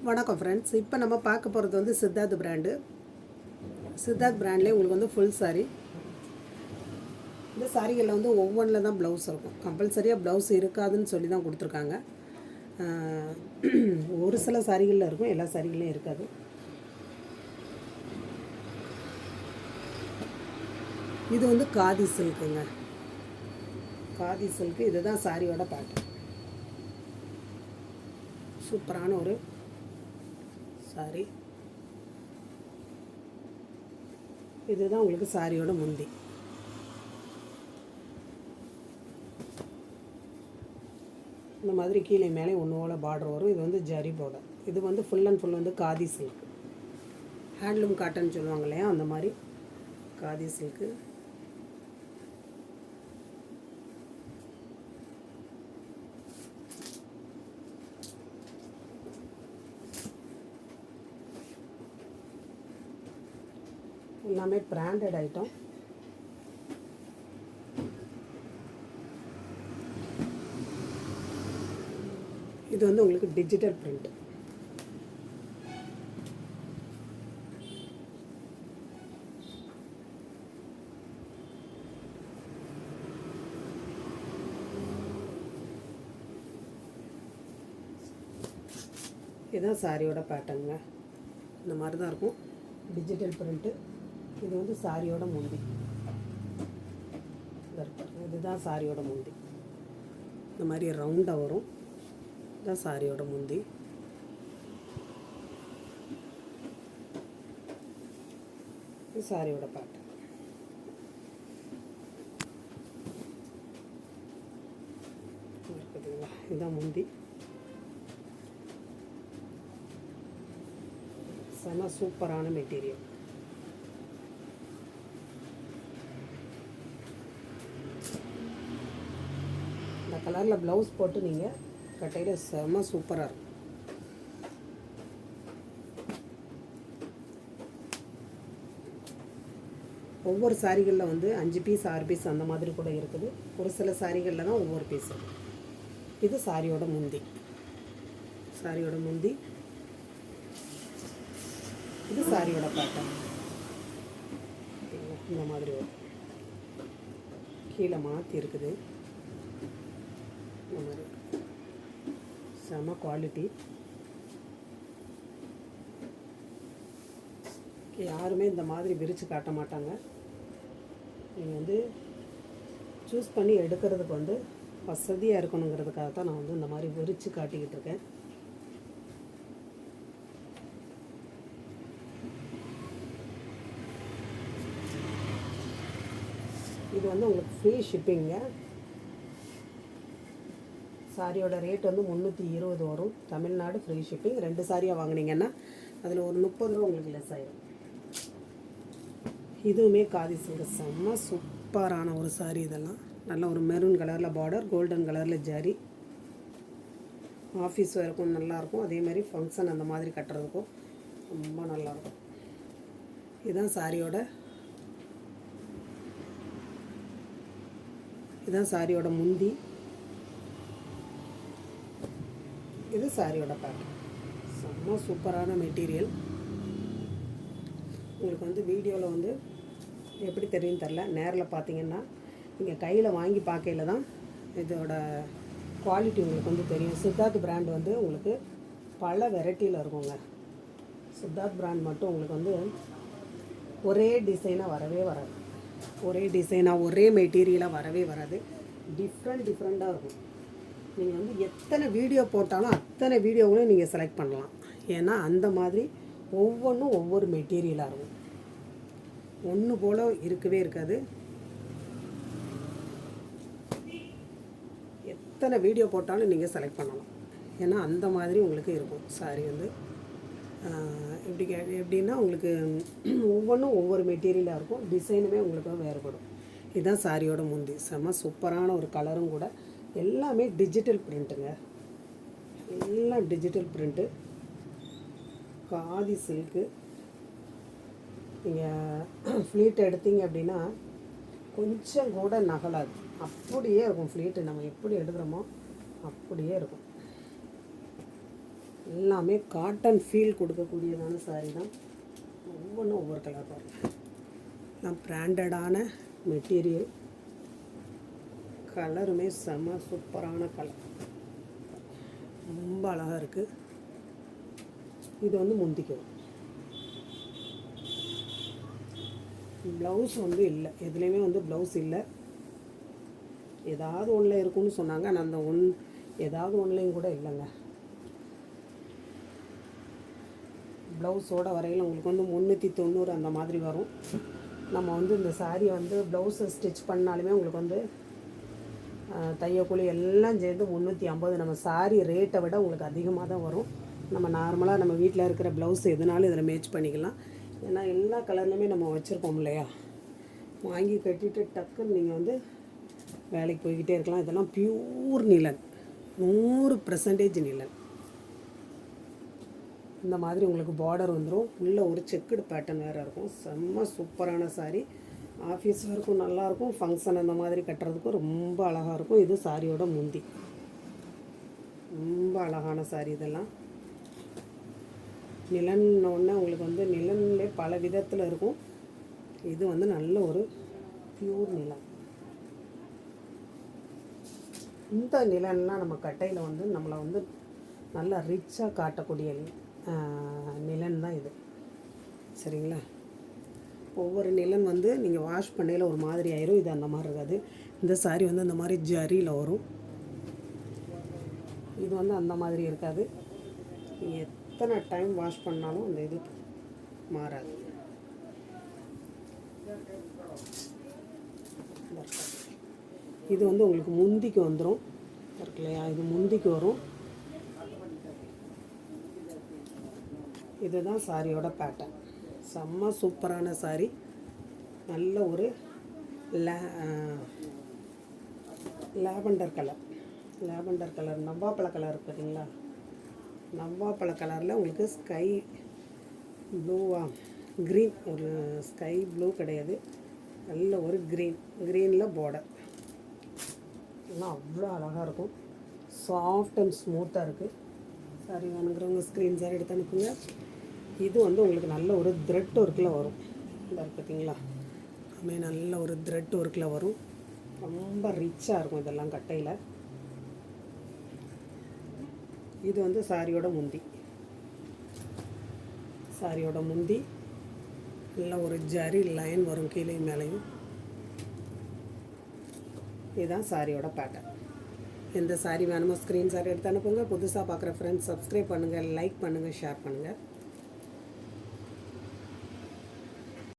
வணக்கம் ஃப்ரெண்ட்ஸ். இப்போ நம்ம பார்க்க போகிறது வந்து சித்தார்த் பிராண்டு. சித்தார்த் பிராண்ட்லேயே உங்களுக்கு வந்து ஃபுல் சாரீ. இந்த சாரிகளில் வந்து ஒவ்வொன்றில் தான் ப்ளவுஸ் இருக்கும். கம்பல்சரியாக ப்ளவுஸ் இருக்காதுன்னு சொல்லி தான் கொடுத்துருக்காங்க. ஒரு சில சாரிகளில் இருக்கும், எல்லா சாரிகளையும் இருக்காது. இது வந்து காதி சில்க்குங்க. காதி சில்க்கு. இதுதான் சாரியோட பேட்டர்ன். சூப்பரான ஒரு சாரி. இதுதான் உங்களுக்கு சாரியோட முந்தி. இந்த மாதிரி கீழே மேலே ஒன்றோட பார்டர் வரும். இது வந்து ஜரி பார்டர். இது வந்து ஃபுல் அண்ட் ஃபுல் வந்து காதி சில்க், ஹேண்ட்லூம் காட்டன் சொல்லுவாங்க இல்லையா, அந்த மாதிரி காதி சில்க்கு. எல்லாமே பிராண்டட் ஐட்டம். இது வந்து உங்களுக்கு டிஜிட்டல் பிரிண்ட். இதுதான் சாரியோட பேட்டர்னுங்க. இந்த மாதிரி தான் இருக்கும், டிஜிட்டல் பிரிண்ட்டு. இது வந்து சாரியோட முந்தி. இதுதான் சாரியோட முந்தி. இந்த மாதிரி ரவுண்டாக வரும். இதுதான் சாரியோட முந்தி. இது சாரியோட பேட்டர்ன். இருக்குதுங்களா, இதுதான் முந்தி. செம சூப்பரான மெட்டீரியல். இந்த கலரில் ப்ளவுஸ் போட்டு நீங்கள் கட்டையில் செம சூப்பராக இருக்கும். ஒவ்வொரு சாரிகளில் வந்து 5 பீஸ் 6 பீஸ் அந்த மாதிரி கூட இருக்குது. ஒரு சில சாரிகளில் தான் ஒவ்வொரு பீஸ் இருக்குது. இது சாரியோட முந்தி. சாரியோட முந்தி. இது சாரியோட பேட்டர்ன். இந்த மாதிரி வரும். கீழே மாற்றி இருக்குது. இந்த மாதிரி செம குவாலிட்டி. யாருமே இந்த மாதிரி விரித்து காட்ட மாட்டாங்க. நீங்கள் வந்து சூஸ் பண்ணி எடுக்கிறதுக்கு வந்து வசதியாக இருக்கணுங்கிறதுக்காக தான் நான் வந்து இந்த மாதிரி விரித்து காட்டிக்கிட்டு இருக்கேன். இது வந்து உங்களுக்கு ஃப்ரீ ஷிப்பிங்க. சாரியோட ரேட் வந்து 320 வரும். Tamil Nadu free shipping. 2 சாரியாக வாங்கினீங்கன்னா அதில் ஒரு 30 ரூபா உங்களுக்கு லெஸ் ஆகிடும். இதுவுமே காதி சில்க். செம்ம சூப்பரான ஒரு சாரி. இதெல்லாம் நல்ல ஒரு மெரூன் கலரில் பார்டர், கோல்டன் கலரில் ஜரி. ஆஃபீஸ் வேறுக்கும் நல்லாயிருக்கும். அதே மாதிரி ஃபங்க்ஷன் அந்த மாதிரி கட்டுறதுக்கும் ரொம்ப நல்லாயிருக்கும். இதுதான் சாரியோட இதுதான் சாரியோட முந்தி. இது சாரியோட பேட்டர்ன். செம்ம சூப்பரான மெட்டீரியல். உங்களுக்கு வந்து வீடியோவில் வந்து எப்படி தெரியும் தெரில, நேரில் பார்த்தீங்கன்னா நீங்கள் கையில் வாங்கி பார்க்கையில் தான் இதோட குவாலிட்டி உங்களுக்கு வந்து தெரியும். சித்தார்த் பிராண்ட் வந்து உங்களுக்கு பல வெரைட்டியில் இருக்குங்க. சித்தார்த் பிராண்ட் மட்டும் உங்களுக்கு வந்து ஒரே டிசைனாக வரவே வராது. ஒரே டிசைனாக ஒரே மெட்டீரியலாக வரவே வராது. டிஃப்ரெண்ட்டாக இருக்கும். நீங்கள் வந்து எத்தனை வீடியோ போட்டாலும் அத்தனை வீடியோவும் நீங்கள் செலக்ட் பண்ணலாம். ஏன்னா அந்த மாதிரி ஒவ்வொன்றும் ஒவ்வொரு மெட்டீரியலாக இருக்கும். ஒன்று போல் இருக்கவே இருக்காது. எத்தனை வீடியோ போட்டாலும் நீங்கள் செலக்ட் பண்ணலாம். ஏன்னா அந்த மாதிரி உங்களுக்கு இருக்கும் சாரி வந்து. எப்படின்னா உங்களுக்கு ஒவ்வொன்றும் ஒவ்வொரு மெட்டீரியலாக இருக்கும். டிசைனுமே உங்களுக்கு வேறுபடும். இதுதான் சாரியோட முந்தி. செம்ம சூப்பரான ஒரு கலரும் கூட. எல்லாமே டிஜிட்டல் பிரிண்ட்டுங்க. எல்லாம் டிஜிட்டல் பிரிண்ட்டு. காதி சில்க்கு. நீங்கள் ஃப்ளீட் எடுத்தீங்க அப்படின்னா கொஞ்சம் கூட நகலாது. அப்படியே இருக்கும் ஃப்ளீட்டு. நம்ம எப்படி எடுக்கிறோமோ அப்படியே இருக்கும். எல்லாமே காட்டன் ஃபீல் கொடுக்கக்கூடியதான சாரீ தான். ஒவ்வொன்றும் ஒவ்வொரு கலர் பாருங்கள். எல்லாம் பிராண்டடான மெட்டீரியல். கலருமே செம்ம சூப்பரான கலர், ரொம்ப அழகாக இருக்குது. இது வந்து முந்திக்கும். ப்ளவுஸ் வந்து இல்லை, எதுலேயுமே வந்து ப்ளவுஸ் இல்லை. ஏதாவது ஒன்றில் இருக்குன்னு சொன்னாங்க, ஆனால் அந்த ஏதாவது ஒன்றுலையும் கூட இல்லைங்க. ப்ளவுஸோட வரையில் உங்களுக்கு வந்து 390 அந்த மாதிரி வரும். நம்ம வந்து இந்த சாரியை வந்து ப்ளவுஸை ஸ்டிச் பண்ணாலுமே உங்களுக்கு வந்து தையக்கூலி எல்லாம் சேர்ந்து 350. நம்ம சாரி ரேட்டை விட உங்களுக்கு அதிகமாக தான் வரும். நம்ம நார்மலாக நம்ம வீட்டில் இருக்கிற ப்ளவுஸ் எதுனாலும் இதில் மேட்ச் பண்ணிக்கலாம். ஏன்னா எல்லா கலர்லையுமே நம்ம வச்சுருப்போம் இல்லையா, வாங்கி கட்டிட்டு டக்குன்னு நீங்கள் வந்து வேலைக்கு போய்கிட்டே இருக்கலாம். இதெல்லாம் பியூர் நிலன், 100% நிலன். இந்த மாதிரி உங்களுக்கு பார்டர் வந்துடும். உள்ளே ஒரு செக்குடு பேட்டர்ன் வேறு இருக்கும். செம்ம சூப்பரான சாரீ. ஆஃபீஸ் ஒர்க்கும் நல்லாயிருக்கும், ஃபங்க்ஷன் அந்த மாதிரி கட்டுறதுக்கும் ரொம்ப அழகாக இருக்கும். இது சாரியோட முந்தி. ரொம்ப அழகான சாரீ. இதெல்லாம் நிலன்னொன்னே உங்களுக்கு வந்து நிலன்லே பல விதத்தில் இருக்கும். இது வந்து நல்ல ஒரு பியூர் நிலன். இந்த நிலன்லாம் நம்ம கட்டையில் வந்து நம்மளை வந்து நல்லா ரிச்சாக காட்டக்கூடிய நிலன் தான் இது. சரிங்களா? ஒவ்வொரு நிலன் வந்து நீங்கள் வாஷ் பண்ணையில் ஒரு மாதிரி ஆயிரும். இது அந்த மாதிரி இருக்காது. இந்த சாரீ வந்து அந்த மாதிரி ஜரியில் வரும். இது வந்து அந்த மாதிரி இருக்காது. நீங்கள் எத்தனை டைம் வாஷ் பண்ணாலும் அந்த இது மாறாது. இது வந்து உங்களுக்கு முந்திக்கு வந்துடும் இருக்கு இல்லையா, இது முந்திக்கு வரும். இதுதான் சாரியோட பேட்டர்ன். செம்ம சூப்பரான சாரீ. நல்ல ஒரு லாவெண்டர் கலர் நவ்வாப்பழ கலர் இருக்குது பார்த்தீங்களா, நவ்வாப்பழ கலரில் உங்களுக்கு ஸ்கை ப்ளூவா க்ரீன், ஒரு ஸ்கை ப்ளூ கிடையாது, நல்ல ஒரு க்ரீனில் பார்டர். எல்லாம் அவ்வளோ அழகாக இருக்கும். சாஃப்ட் அண்ட் ஸ்மூத்தாக இருக்குது. சாரி வேணுங்கிறவங்க ஸ்க்ரீன்ஷாட் எடுத்து அனுப்புங்க. இது வந்து உங்களுக்கு நல்ல ஒரு த்ரெட் ஒர்க்கில் வரும். இந்த பார்த்தீங்களா, அதுமாதிரி நல்ல ஒரு த்ரெட் ஒர்க்கில் வரும். ரொம்ப ரிச்சாக இருக்கும் இதெல்லாம் கட்டையில். இது வந்து சாரியோட முந்தி நல்ல ஒரு ஜரி லைன் வரும் கீழே மேலேயும். இதுதான் சாரியோட பேட்டர்ன். எந்த சாரி வேணுமோ ஸ்க்ரீன்ஷாட் எடுத்து அனுப்புங்க. புதுசாக பார்க்குற ஃப்ரெண்ட்ஸ் சப்ஸ்கிரைப் பண்ணுங்கள், லைக் பண்ணுங்கள், ஷேர் பண்ணுங்கள்.